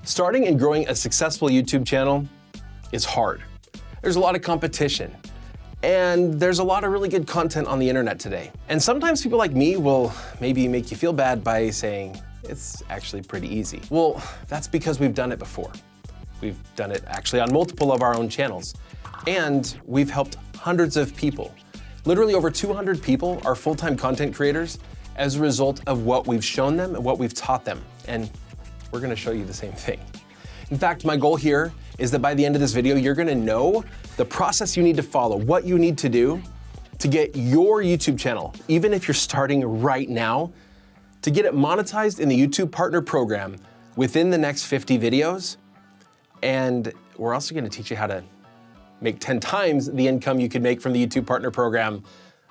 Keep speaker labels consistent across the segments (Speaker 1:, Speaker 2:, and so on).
Speaker 1: Starting and growing a successful YouTube channel is hard. There's a lot of competition, and there's a lot of really good content on the internet today. And sometimes people like me will maybe make you feel bad by saying, it's actually pretty easy. Well, that's because we've done it before. We've done it actually on multiple of our own channels, and we've helped hundreds of people. Literally over 200 people are full-time content creators as a result of what we've shown them and what we've taught them. And we're gonna show you the same thing. In fact, my goal here is that by the end of this video, you're gonna know the process you need to follow, what you need to do to get your YouTube channel, even if you're starting right now, to get it monetized in the YouTube Partner Program within the next 50 videos. And we're also gonna teach you how to make 10 times the income you could make from the YouTube Partner Program,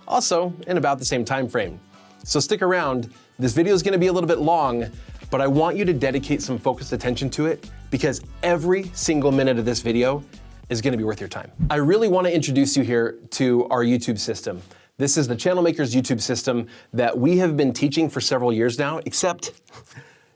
Speaker 1: also in about the same time frame. So stick around. This video is gonna be a little bit long, but I want you to dedicate some focused attention to it because every single minute of this video is gonna be worth your time. I really wanna introduce you here to our YouTube system. This is the Channel Makers YouTube system that we have been teaching for several years now, except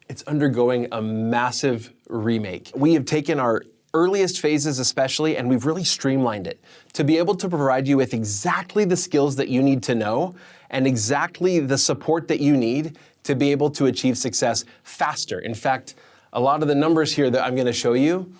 Speaker 1: it's undergoing a massive remake. We have taken our earliest phases especially, and we've really streamlined it to be able to provide you with exactly the skills that you need to know and exactly the support that you need to be able to achieve success faster. In fact, a lot of the numbers here that I'm gonna show you,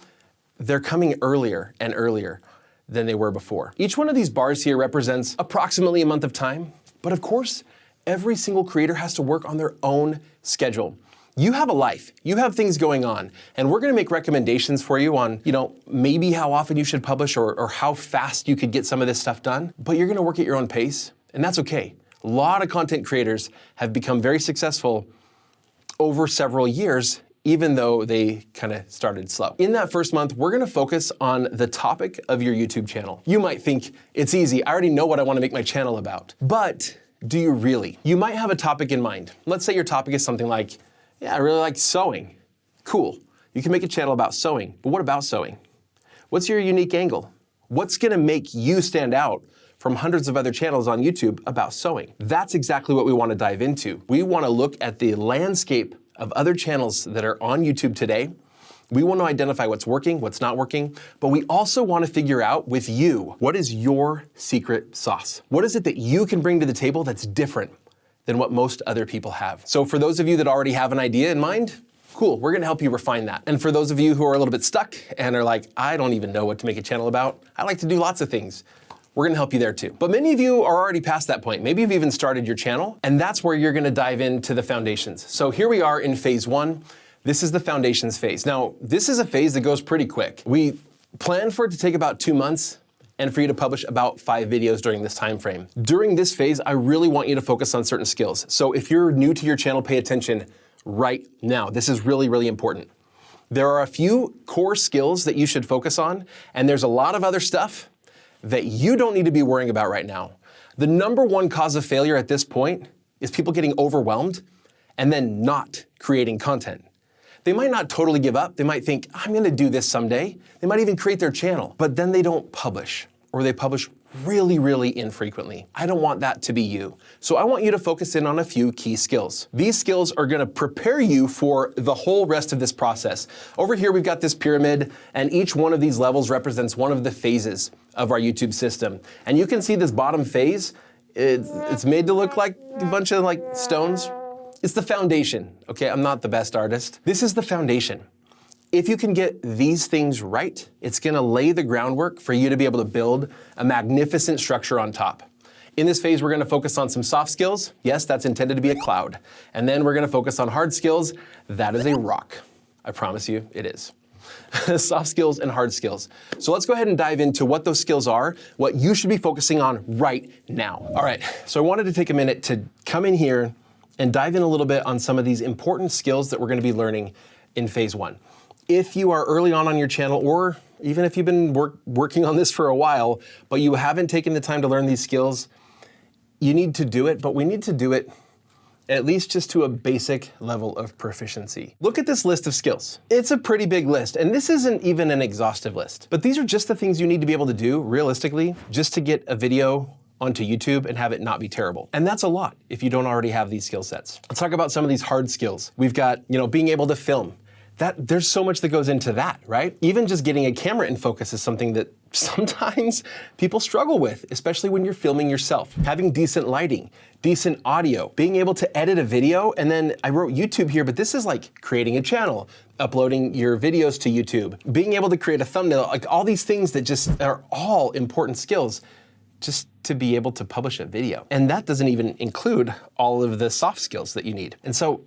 Speaker 1: they're coming earlier and earlier than they were before. Each one of these bars here represents approximately a month of time, but of course, every single creator has to work on their own schedule. You have a life, you have things going on, and we're gonna make recommendations for you on, maybe how often you should publish or how fast you could get some of this stuff done, but you're gonna work at your own pace, and that's okay. A lot of content creators have become very successful over several years, even though they kind of started slow. In that first month, we're gonna focus on the topic of your YouTube channel. You might think, it's easy, I already know what I wanna make my channel about. But do you really? You might have a topic in mind. Let's say your topic is something like, yeah, I really like sewing. Cool, you can make a channel about sewing, but what about sewing? What's your unique angle? What's gonna make you stand out from hundreds of other channels on YouTube about sewing? That's exactly what we wanna dive into. We wanna look at the landscape of other channels that are on YouTube today. We wanna identify what's working, what's not working, but we also wanna figure out with you, what is your secret sauce? What is it that you can bring to the table that's different than what most other people have? So for those of you that already have an idea in mind, cool, we're gonna help you refine that. And for those of you who are a little bit stuck and are like, I don't even know what to make a channel about, I like to do lots of things, we're gonna help you there too. But many of you are already past that point. Maybe you've even started your channel, and that's where you're gonna dive into the foundations. So here we are in phase one. This is the foundations phase. Now, this is a phase that goes pretty quick. We plan for it to take about 2 months and for you to publish about 5 videos during this time frame. During this phase, I really want you to focus on certain skills. So if you're new to your channel, pay attention right now. This is really, really important. There are a few core skills that you should focus on, and there's a lot of other stuff that you don't need to be worrying about right now. The number one cause of failure at this point is people getting overwhelmed and then not creating content. They might not totally give up. They might think, I'm gonna do this someday. They might even create their channel, but then they don't publish, or they publish really, really infrequently. I don't want that to be you. So I want you to focus in on a few key skills. These skills are gonna prepare you for the whole rest of this process. Over here, we've got this pyramid, and each one of these levels represents one of the phases of our YouTube system. And you can see this bottom phase, it's made to look like a bunch of stones. It's the foundation, okay? I'm not the best artist. This is the foundation. If you can get these things right, it's gonna lay the groundwork for you to be able to build a magnificent structure on top. In this phase, we're gonna focus on some soft skills. Yes, that's intended to be a cloud. And then we're gonna focus on hard skills. That is a rock. I promise you, it is. Soft skills and hard skills. So let's go ahead and dive into what those skills are, what you should be focusing on right now. All right, so I wanted to take a minute to come in here and dive in a little bit on some of these important skills that we're gonna be learning in phase one. If you are early on your channel, or even if you've been working on this for a while, but you haven't taken the time to learn these skills, you need to do it, but we need to do it at least just to a basic level of proficiency. Look at this list of skills. It's a pretty big list, and this isn't even an exhaustive list, but these are just the things you need to be able to do, realistically, just to get a video onto YouTube and have it not be terrible. And that's a lot if you don't already have these skill sets. Let's talk about some of these hard skills. We've got, being able to film. There's so much that goes into that, right? Even just getting a camera in focus is something that sometimes people struggle with, especially when you're filming yourself. Having decent lighting, decent audio, being able to edit a video, and then I wrote YouTube here, but this is like creating a channel, uploading your videos to YouTube, being able to create a thumbnail, like all these things that just are all important skills just to be able to publish a video. And that doesn't even include all of the soft skills that you need. And so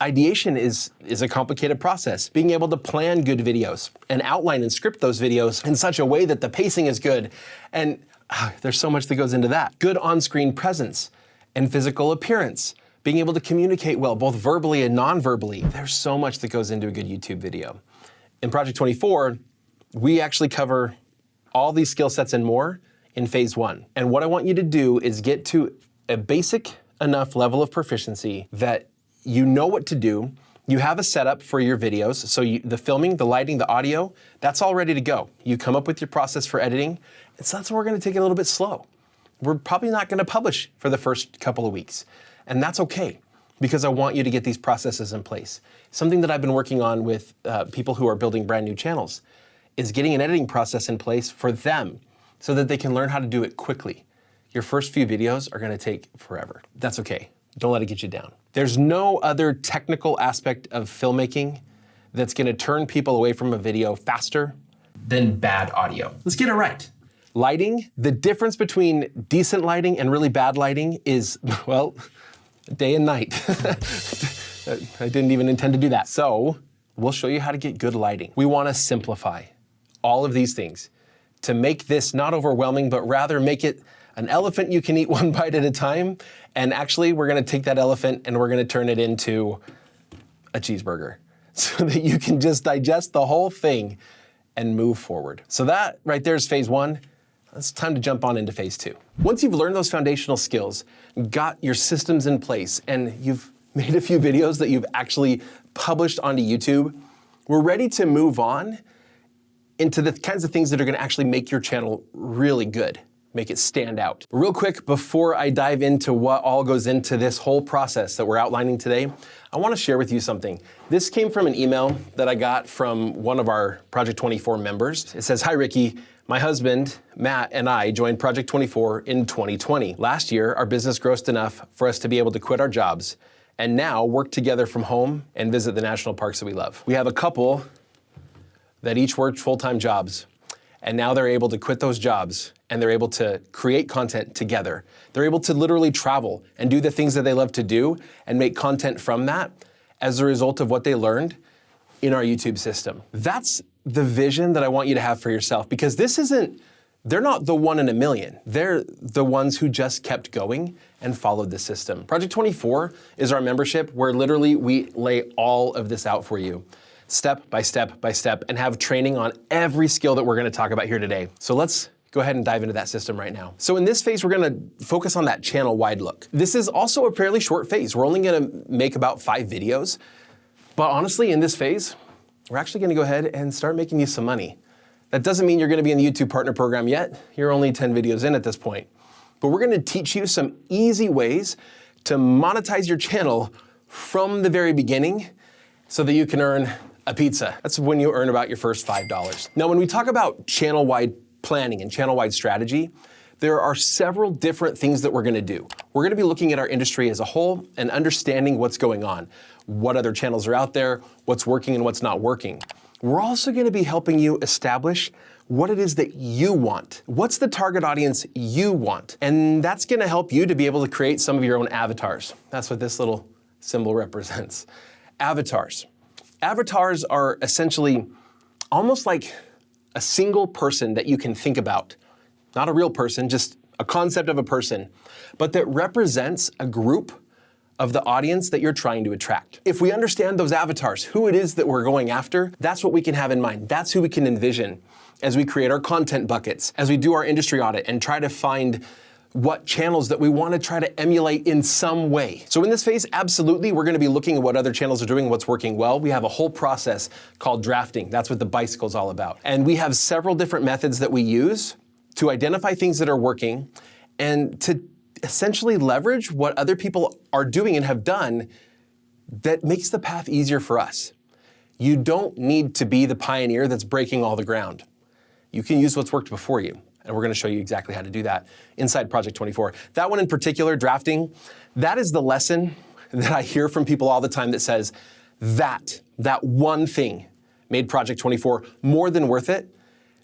Speaker 1: ideation is a complicated process. Being able to plan good videos and outline and script those videos in such a way that the pacing is good. And there's so much that goes into that. Good on-screen presence and physical appearance. Being able to communicate well, both verbally and non-verbally. There's so much that goes into a good YouTube video. In Project 24, we actually cover all these skill sets and more in phase 1. And what I want you to do is get to a basic enough level of proficiency that you know what to do, you have a setup for your videos, so the filming, the lighting, the audio, that's all ready to go. You come up with your process for editing, and so that's where we're gonna take it a little bit slow. We're probably not gonna publish for the first couple of weeks, and that's okay, because I want you to get these processes in place. Something that I've been working on with people who are building brand new channels is getting an editing process in place for them so that they can learn how to do it quickly. Your first few videos are gonna take forever. That's okay. Don't let it get you down. There's no other technical aspect of filmmaking that's gonna turn people away from a video faster than bad audio. Let's get it right. Lighting, the difference between decent lighting and really bad lighting is, well, day and night. I didn't even intend to do that. So we'll show you how to get good lighting. We wanna simplify all of these things to make this not overwhelming, but rather make it an elephant you can eat one bite at a time. And actually, we're gonna take that elephant and we're gonna turn it into a cheeseburger so that you can just digest the whole thing and move forward. So that right there is phase 1. It's time to jump on into phase 2. Once you've learned those foundational skills, got your systems in place, and you've made a few videos that you've actually published onto YouTube, we're ready to move on into the kinds of things that are gonna actually make your channel really good. Make it stand out. Real quick, before I dive into what all goes into this whole process that we're outlining today, I wanna share with you something. This came from an email that I got from one of our Project 24 members. It says, "Hi Ricky, my husband, Matt, and I joined Project 24 in 2020. Last year, our business grossed enough for us to be able to quit our jobs and now work together from home and visit the national parks that we love. We have a couple that each worked full-time jobs, and now they're able to quit those jobs and they're able to create content together. They're able to literally travel and do the things that they love to do and make content from that as a result of what they learned in our YouTube system." That's the vision that I want you to have for yourself, because they're not the one in a million. They're the ones who just kept going and followed the system. Project 24 is our membership where literally we lay all of this out for you, step by step by step, and have training on every skill that we're gonna talk about here today. So let's go ahead and dive into that system right now. So in this phase, we're gonna focus on that channel-wide look. This is also a fairly short phase. We're only gonna make about 5 videos, but honestly, in this phase, we're actually gonna go ahead and start making you some money. That doesn't mean you're gonna be in the YouTube Partner Program yet. You're only 10 videos in at this point. But we're gonna teach you some easy ways to monetize your channel from the very beginning so that you can earn a pizza. That's when you earn about your first $5. Now, when we talk about channel-wide planning and channel-wide strategy, there are several different things that we're gonna do. We're gonna be looking at our industry as a whole and understanding what's going on, what other channels are out there, what's working and what's not working. We're also gonna be helping you establish what it is that you want. What's the target audience you want? And that's gonna help you to be able to create some of your own avatars. That's what this little symbol represents. Avatars. Avatars are essentially almost like a single person that you can think about. Not a real person, just a concept of a person, but that represents a group of the audience that you're trying to attract. If we understand those avatars, who it is that we're going after, that's what we can have in mind. That's who we can envision as we create our content buckets, as we do our industry audit and try to find what channels that we want to try to emulate in some way. So in this phase, absolutely, we're going to be looking at what other channels are doing, what's working well. We have a whole process called drafting. That's what the bicycle is all about. And we have several different methods that we use to identify things that are working and to essentially leverage what other people are doing and have done that makes the path easier for us. You don't need to be the pioneer that's breaking all the ground. You can use what's worked before you. And we're going to show you exactly how to do that inside Project 24. That one in particular, drafting, that is the lesson that I hear from people all the time that says that one thing made Project 24 more than worth it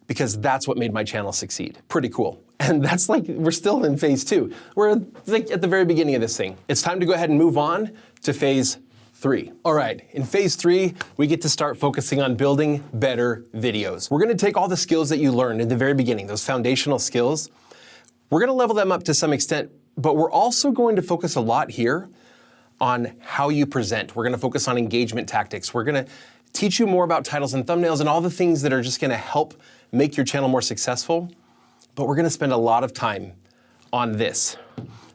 Speaker 1: because that's what made my channel succeed. Pretty cool. And that's like, we're still in phase 2. We're like at the very beginning of this thing. It's time to go ahead and move on to phase 3. All right, in phase 3, we get to start focusing on building better videos. We're gonna take all the skills that you learned in the very beginning, those foundational skills, we're gonna level them up to some extent, but we're also going to focus a lot here on how you present. We're gonna focus on engagement tactics. We're gonna teach you more about titles and thumbnails and all the things that are just gonna help make your channel more successful, but we're gonna spend a lot of time on this.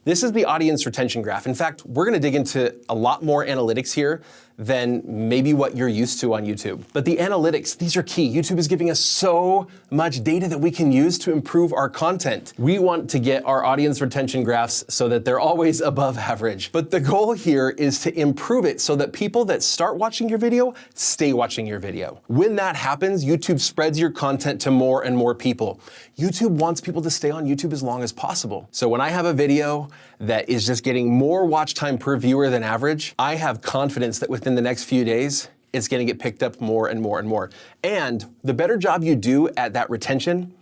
Speaker 1: This is the audience retention graph. In fact, we're gonna dig into a lot more analytics here than maybe what you're used to on YouTube. But the analytics, these are key. YouTube is giving us so much data that we can use to improve our content. We want to get our audience retention graphs so that they're always above average. But the goal here is to improve it so that people that start watching your video stay watching your video. When that happens, YouTube spreads your content to more and more people. YouTube wants people to stay on YouTube as long as possible. So when I have a video that is just getting more watch time per viewer than average, I have confidence that within the next few days, it's gonna get picked up more and more and more. And the better job you do at that retention,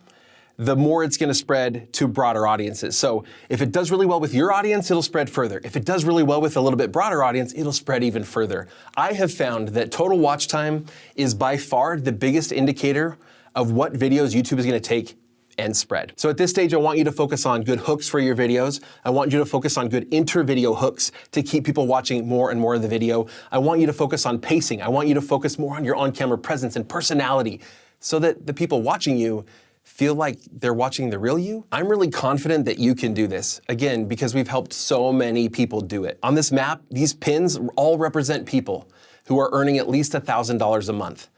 Speaker 1: the more it's gonna spread to broader audiences. So if it does really well with your audience, it'll spread further. If it does really well with a little bit broader audience, it'll spread even further. I have found that total watch time is by far the biggest indicator of what videos YouTube is gonna take and spread. So at this stage, I want you to focus on good hooks for your videos. I want you to focus on good inter-video hooks to keep people watching more and more of the video. I want you to focus on pacing. I want you to focus more on your on-camera presence and personality so that the people watching you feel like they're watching the real you. I'm really confident that you can do this, again, because we've helped so many people do it. On this map, these pins all represent people who are earning at least $1,000 a month.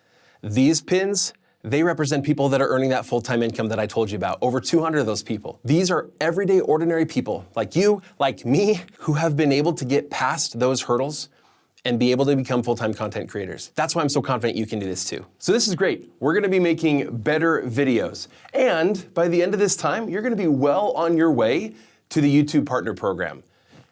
Speaker 1: These pins, they represent people that are earning that full-time income that I told you about, over 200 of those people. These are everyday, ordinary people like you, like me, who have been able to get past those hurdles and be able to become full-time content creators. That's why I'm so confident you can do this too. So this is great. We're gonna be making better videos. And by the end of this time, you're gonna be well on your way to the YouTube Partner Program.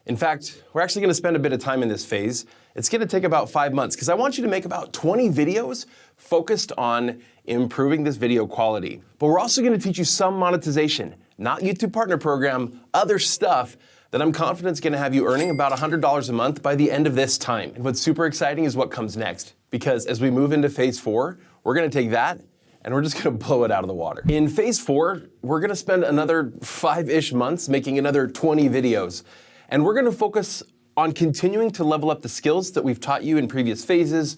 Speaker 1: In fact, we're actually gonna spend a bit of time in this phase. It's gonna take about 5 months because I want you to make about 20 videos focused on improving this video quality. But we're also gonna teach you some monetization, not YouTube Partner Program, other stuff that I'm confident is gonna have you earning about $100 a month by the end of this time. And what's super exciting is what comes next, because as we move into phase 4, we're gonna take that and we're just gonna blow it out of the water. In phase 4, we're gonna spend another 5-ish months making another 20 videos. And we're gonna focus on continuing to level up the skills that we've taught you in previous phases,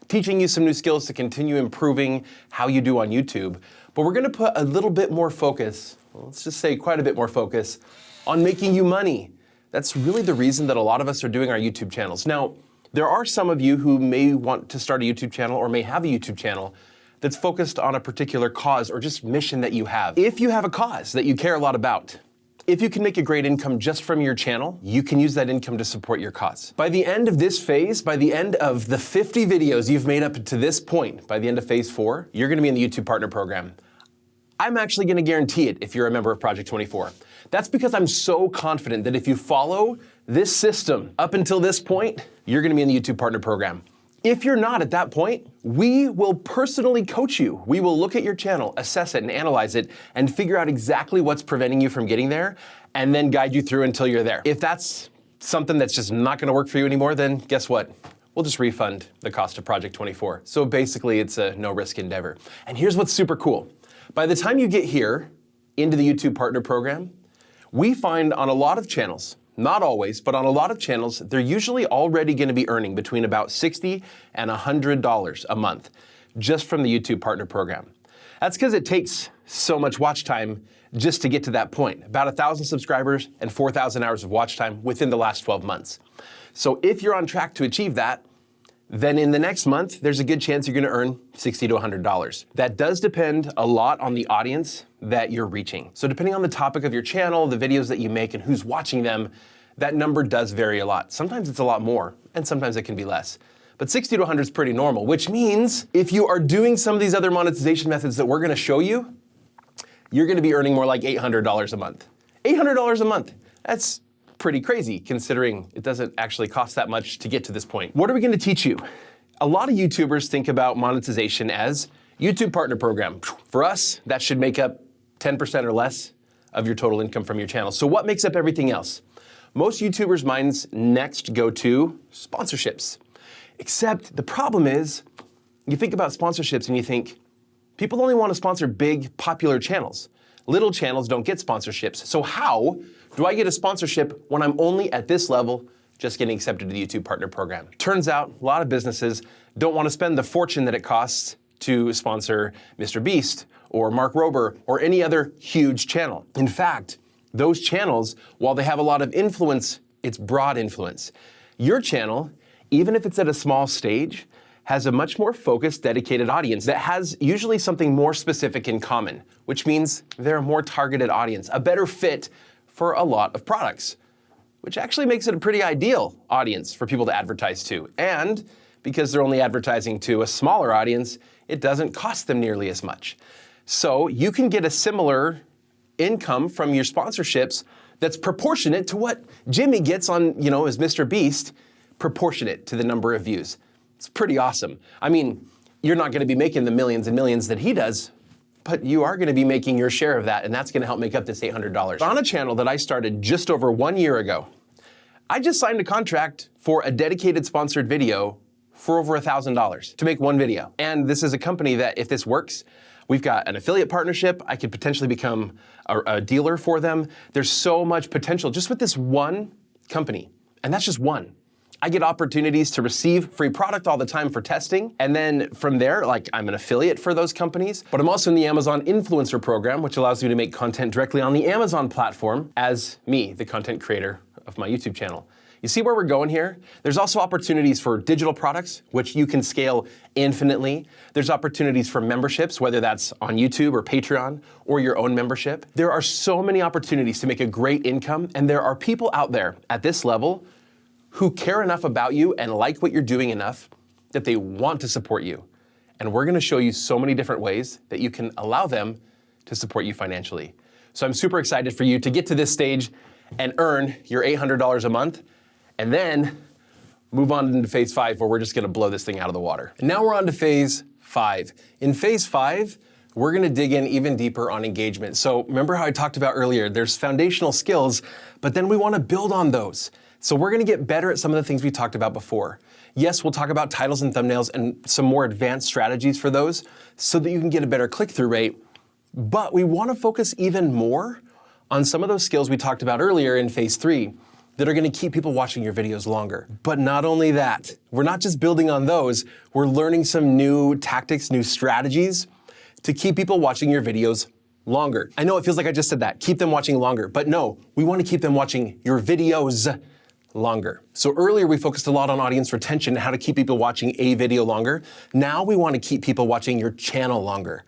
Speaker 1: teaching you some new skills to continue improving how you do on YouTube. But we're gonna put a little bit more focus, well, let's just say quite a bit more focus, on making you money. That's really the reason that a lot of us are doing our YouTube channels. Now, there are some of you who may want to start a YouTube channel or may have a YouTube channel that's focused on a particular cause or just mission that you have. If you have a cause that you care a lot about, if you can make a great income just from your channel, you can use that income to support your cause. By the end of this phase, by the end of the 50 videos you've made up to this point, by the end of phase 4, you're gonna be in the YouTube Partner Program. I'm actually gonna guarantee it if you're a member of Project 24. That's because I'm so confident that if you follow this system up until this point, you're gonna be in the YouTube Partner Program. If you're not at that point, we will personally coach you. We will look at your channel, assess it and analyze it, and figure out exactly what's preventing you from getting there, and then guide you through until you're there. If that's something that's just not gonna work for you anymore, then guess what? We'll just refund the cost of Project 24. So basically, it's a no-risk endeavor. And here's what's super cool. By the time you get here into the YouTube Partner Program, we find on a lot of channels, not always, but on a lot of channels, they're usually already gonna be earning between about $60 and $100 a month just from the YouTube Partner Program. That's because it takes so much watch time just to get to that point, about 1,000 subscribers and 4,000 hours of watch time within the last 12 months. So if you're on track to achieve that, then in the next month, there's a good chance you're gonna earn $60 to $100. That does depend a lot on the audience that you're reaching. So depending on the topic of your channel, the videos that you make, and who's watching them, that number does vary a lot. Sometimes it's a lot more, and sometimes it can be less. but 60 to 100 is pretty normal, which means if you are doing some of these other monetization methods that we're gonna show you, you're gonna be earning more like $800 a month. $800 a month, that's pretty crazy considering it doesn't actually cost that much to get to this point. What are we gonna teach you? A lot of YouTubers think about monetization as YouTube Partner Program. For us, that should make up 10% or less of your total income from your channel. So what makes up everything else? Most YouTubers' minds next go to sponsorships. Except the problem is, you think about sponsorships and you think, people only want to sponsor big, popular channels. Little channels don't get sponsorships. So how do I get a sponsorship when I'm only at this level, just getting accepted to the YouTube Partner Program? Turns out, a lot of businesses don't want to spend the fortune that it costs to sponsor Mr. Beast or Mark Rober or any other huge channel. In fact, those channels, while they have a lot of influence, it's broad influence. Your channel, even if it's at a small stage, has a much more focused, dedicated audience that has usually something more specific in common, which means they're a more targeted audience, a better fit for a lot of products, which actually makes it a pretty ideal audience for people to advertise to. And because they're only advertising to a smaller audience, it doesn't cost them nearly as much. So you can get a similar income from your sponsorships that's proportionate to what Jimmy gets on, as Mr. Beast, proportionate to the number of views. It's pretty awesome. I mean, you're not gonna be making the millions and millions that he does, but you are gonna be making your share of that, and that's gonna help make up this $800. On a channel that I started just over 1 year ago, I just signed a contract for a dedicated sponsored video for over $1,000 to make one video. And this is a company that, if this works, we've got an affiliate partnership. I could potentially become a dealer for them. There's so much potential just with this one company, and that's just one. I get opportunities to receive free product all the time for testing. And then from there, I'm an affiliate for those companies, but I'm also in the Amazon Influencer Program, which allows me to make content directly on the Amazon platform as me, the content creator of my YouTube channel. You see where we're going here? There's also opportunities for digital products, which you can scale infinitely. There's opportunities for memberships, whether that's on YouTube or Patreon or your own membership. There are so many opportunities to make a great income, and there are people out there at this level who care enough about you and like what you're doing enough that they want to support you. And we're gonna show you so many different ways that you can allow them to support you financially. So I'm super excited for you to get to this stage and earn your $800 a month, and then move on into phase 5, where we're just gonna blow this thing out of the water. And now we're on to phase 5. In phase 5, we're gonna dig in even deeper on engagement. So remember how I talked about earlier, there's foundational skills, but then we wanna build on those. So we're gonna get better at some of the things we talked about before. Yes, we'll talk about titles and thumbnails and some more advanced strategies for those so that you can get a better click-through rate, but we wanna focus even more on some of those skills we talked about earlier in phase 3 that are gonna keep people watching your videos longer. But not only that, we're not just building on those, we're learning some new tactics, new strategies to keep people watching your videos longer. I know it feels like I just said that, keep them watching longer, but no, we wanna keep them watching your videos longer. So earlier we focused a lot on audience retention and how to keep people watching a video longer. Now we wanna keep people watching your channel longer.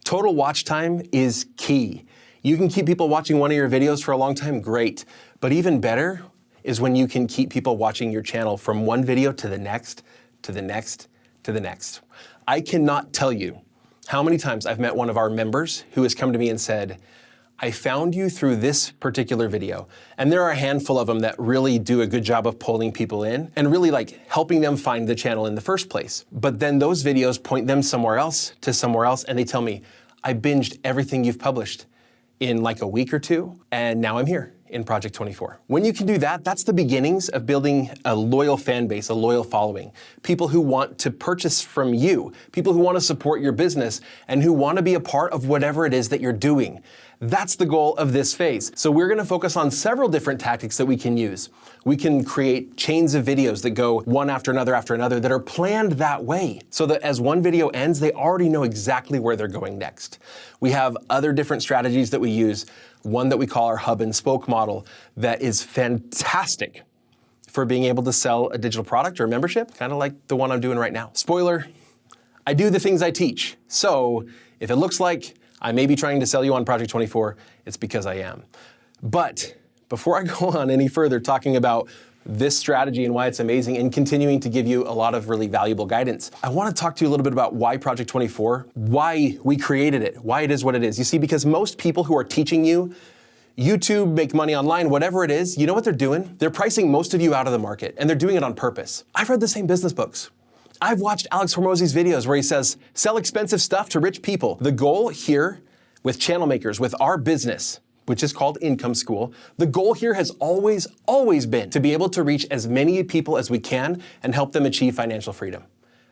Speaker 1: Total watch time is key. You can keep people watching one of your videos for a long time, great. But even better is when you can keep people watching your channel from one video to the next, to the next, to the next. I cannot tell you how many times I've met one of our members who has come to me and said, I found you through this particular video. And there are a handful of them that really do a good job of pulling people in and really helping them find the channel in the first place. But then those videos point them somewhere else, and they tell me, I binged everything you've published in a week or two, and now I'm here in Project 24. When you can do that, that's the beginnings of building a loyal fan base, a loyal following. People who want to purchase from you, people who want to support your business, and who want to be a part of whatever it is that you're doing. That's the goal of this phase. So we're gonna focus on several different tactics that we can use. We can create chains of videos that go one after another that are planned that way, so that as one video ends, they already know exactly where they're going next. We have other different strategies that we use, one that we call our hub and spoke model that is fantastic for being able to sell a digital product or a membership, kind of like the one I'm doing right now. Spoiler, I do the things I teach. So if it looks like I may be trying to sell you on Project 24, it's because I am. But before I go on any further talking about this strategy and why it's amazing, and continuing to give you a lot of really valuable guidance. I want to talk to you a little bit about why Project 24, why we created it, why it is what it is. You see, because most people who are teaching you YouTube, make money online, whatever it is, you know what they're doing? They're pricing most of you out of the market, and they're doing it on purpose. I've read the same business books. I've watched Alex Hormozi's videos where he says, sell expensive stuff to rich people. The goal here with channel makers, with our business, which is called Income School, the goal here has always been to be able to reach as many people as we can and help them achieve financial freedom.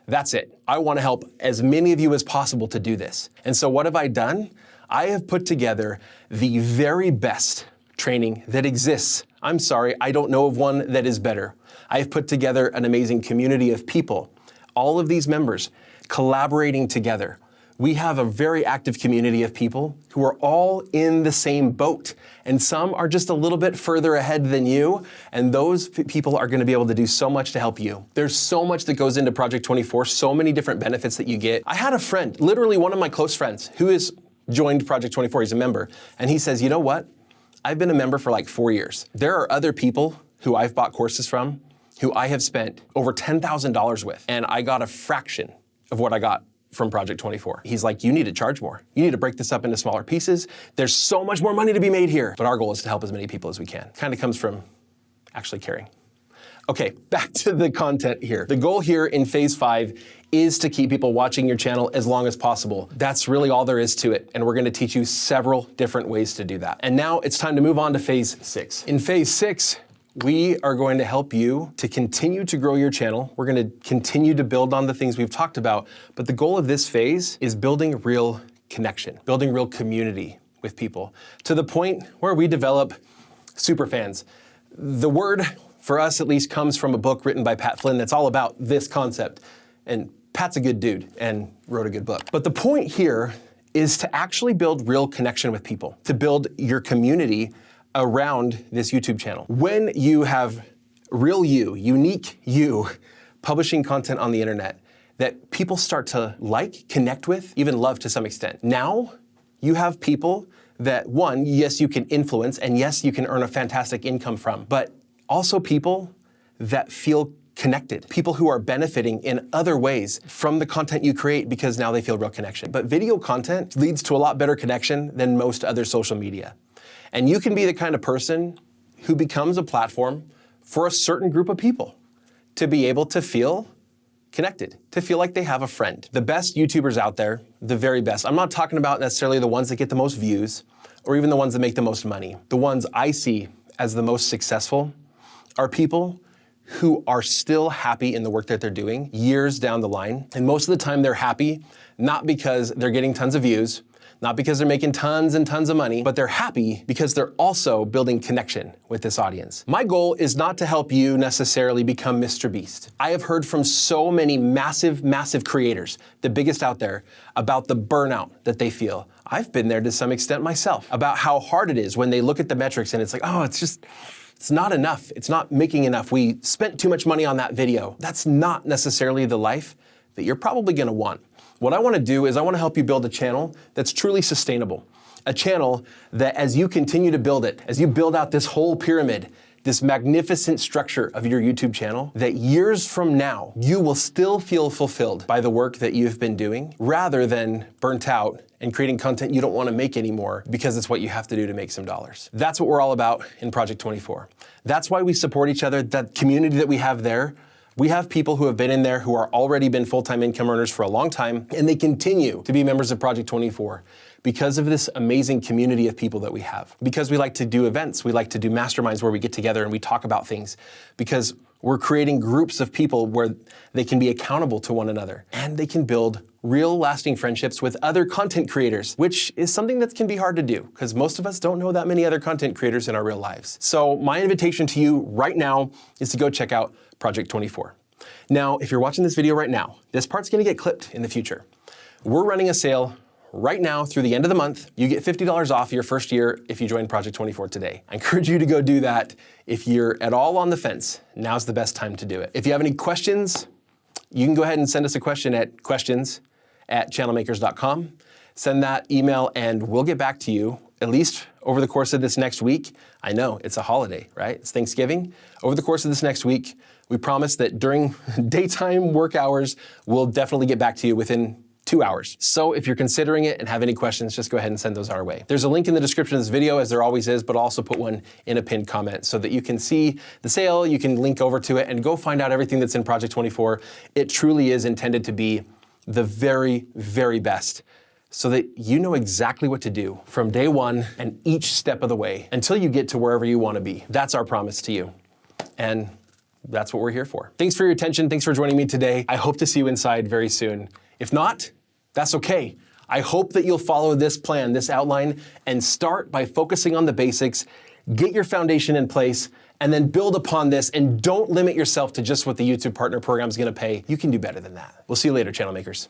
Speaker 1: That's it. I want to help as many of you as possible to do this. And so what have I done? I have put together the very best training that exists. I'm sorry, I don't know of one that is better. I have put together an amazing community of people, all of these members collaborating together. We have a very active community of people who are all in the same boat, and some are just a little bit further ahead than you, and those people are going to be able to do so much to help you. There's so much that goes into Project 24, so many different benefits that you get. I had a friend, literally one of my close friends, who has joined Project 24, he's a member, and he says, you know what? I've been a member for like 4 years. There are other people who I've bought courses from, who I have spent over $10,000 with, and I got a fraction of what I got from Project 24. He's like, you need to charge more. You need to break this up into smaller pieces. There's so much more money to be made here. But our goal is to help as many people as we can. Kind of comes from actually caring. Okay, back to the content here. The goal here in phase 5 is to keep people watching your channel as long as possible. That's really all there is to it. And we're going to teach you several different ways to do that. And now it's time to move on to phase 6. In phase 6, we are going to help you to continue to grow your channel. We're going to continue to build on the things we've talked about, but the goal of this phase is building real connection, building real community with people, to the point where we develop super fans. The word, for us at least, comes from a book written by Pat Flynn that's all about this concept. And Pat's a good dude and wrote a good book. But the point here is to actually build real connection with people, to build your community around this YouTube channel. When you have real you, unique you, publishing content on the internet that people start to like, connect with, even love to some extent. Now, you have people that, one, yes, you can influence, and yes, you can earn a fantastic income from, but also people that feel connected, people who are benefiting in other ways from the content you create because now they feel real connection. But video content leads to a lot better connection than most other social media. And you can be the kind of person who becomes a platform for a certain group of people to be able to feel connected, to feel like they have a friend. The best YouTubers out there, the very best, I'm not talking about necessarily the ones that get the most views or even the ones that make the most money. The ones I see as the most successful are people who are still happy in the work that they're doing years down the line. And most of the time they're happy, not because they're getting tons of views, not because they're making tons and tons of money, but they're happy because they're also building connection with this audience. My goal is not to help you necessarily become Mr. Beast. I have heard from so many massive creators, the biggest out there, about the burnout that they feel. I've been there to some extent myself, about how hard it is when they look at the metrics and it's like, oh, it's not enough. It's not making enough. We spent too much money on that video. That's not necessarily the life that you're probably gonna want. What I want to do is I want to help you build a channel that's truly sustainable. A channel that as you continue to build it, as you build out this whole pyramid, this magnificent structure of your YouTube channel, that years from now, you will still feel fulfilled by the work that you've been doing, rather than burnt out and creating content you don't want to make anymore because it's what you have to do to make some dollars. That's what we're all about in Project 24. That's why we support each other, that community that we have there. We have people who have been in there who are already been full-time income earners for a long time, and they continue to be members of Project 24 because of this amazing community of people that we have. Because we like to do events, we like to do masterminds where we get together and we talk about things, because we're creating groups of people where they can be accountable to one another, and they can build real lasting friendships with other content creators, which is something that can be hard to do because most of us don't know that many other content creators in our real lives. So my invitation to you right now is to go check out Project 24. Now, if you're watching this video right now, this part's gonna get clipped in the future. We're running a sale right now through the end of the month. You get $50 off your first year if you join Project 24 today. I encourage you to go do that. If you're at all on the fence, now's the best time to do it. If you have any questions, you can go ahead and send us a question at questions@channelmakers.com. Send that email and we'll get back to you at least over the course of this next week. I know it's a holiday, right? It's Thanksgiving. Over the course of this next week, we promise that during daytime work hours, we'll definitely get back to you within 2 hours. So if you're considering it and have any questions, just go ahead and send those our way. There's a link in the description of this video, as there always is, but I'll also put one in a pinned comment so that you can see the sale, you can link over to it and go find out everything that's in Project 24. It truly is intended to be the very, very best, so that you know exactly what to do from day one and each step of the way until you get to wherever you want to be. That's our promise to you. And that's what we're here for. Thanks for your attention. Thanks for joining me today. I hope to see you inside very soon. If not, that's okay. I hope that you'll follow this plan, this outline, and start by focusing on the basics, get your foundation in place, and then build upon this, and don't limit yourself to just what the YouTube Partner Program is going to pay. You can do better than that. We'll see you later, channel makers.